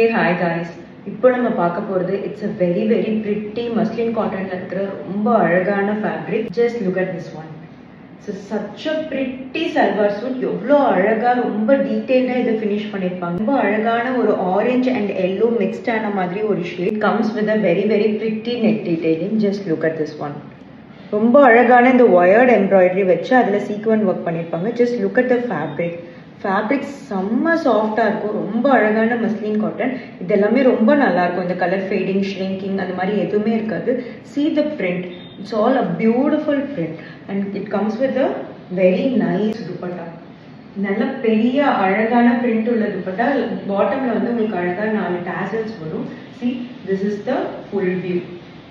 Hey, hi guys. இப்போ நம்ம பார்க்க போறது it's a very very pretty muslin cottonல இருக்கிற ரொம்ப அழகான fabric. Just look at this one. It's such a pretty salwar suit. எவ்வளோ அழகா ரொம்ப டீடைல்டா இதை ஃபினிஷ் பண்ணிருப்பாங்க. ரொம்ப அழகான ஒரு ஆரஞ்சு அண்ட் எல்லோ மிக்ஸ்ட் ஆன மாதிரி ஒரு shade. Comes with a very very pretty neck detailing. Just look at this one. ரொம்ப அழகான இந்த ஒயர்ட் எம்ப்ராய்டரி வச்சு அதில் சீக்வன் ஒர்க் பண்ணியிருப்பாங்க. Just look at the fabric செம்ம சாஃப்டாக இருக்கும். ரொம்ப அழகான மஸ்லின் காட்டன். இது எல்லாமே ரொம்ப நல்லாயிருக்கும். இந்த கலர் ஃபேடிங் ஷ்ரிங்கிங் அந்த மாதிரி எதுவுமே இருக்காது. See the print. It's all a beautiful print and it comes with a very nice dupatta. நல்ல பெரிய அழகான பிரிண்ட் உள்ள துப்பட்டா. பாட்டம்ல வந்து உங்களுக்கு அழகாக 4 tassels வரும். See, this is the full view.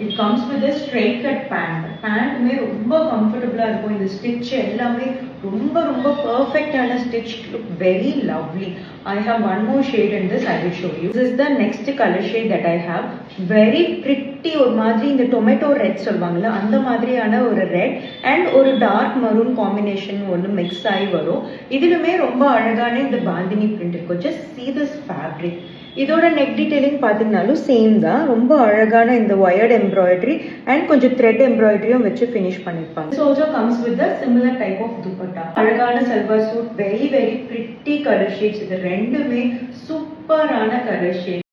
It comes with a straight cut pant. Pantமே ரொம்ப கம்ஃபர்டபுளாக இருக்கும். இந்த ஸ்டிச் எல்லாமே ரொம்ப ரொம்ப பர்ஃபெக்டான stitch. Look very lovely. I have one more shade in this. I will show you. This is the next color shade that I have. Very pretty. ஒரு மாதிரி இந்த டொமேட்டோ ரெட் சொல்லுவாங்கல்ல அந்த மாதிரியான ஒரு ரெட் அண்ட் ஒரு டார்க் மரூன் காம்பினேஷன் ஒன்று mix ஆகி வரும். இதுலுமே ரொம்ப அழகான இந்த பாந்தினி பிரிண்ட் இருக்கும். Just see this fabric. இதோட நெக் டீடைலிங் பார்த்தீங்கன்னாலும் சேம் தான். ரொம்ப அழகான இந்த ஒயர்ட் எம்ப்ராய்டரி அண்ட் கொஞ்சம் த்ரெட் எம்ப்ராய்டரியும் வச்சு ஃபினிஷ் பண்ணிருப்பாங்க. This also comes with a similar type of dupatta. அழகான salwar suit. Very very pretty colour shades. இது ரெண்டுமே சூப்பரான கலர் ஷேட்.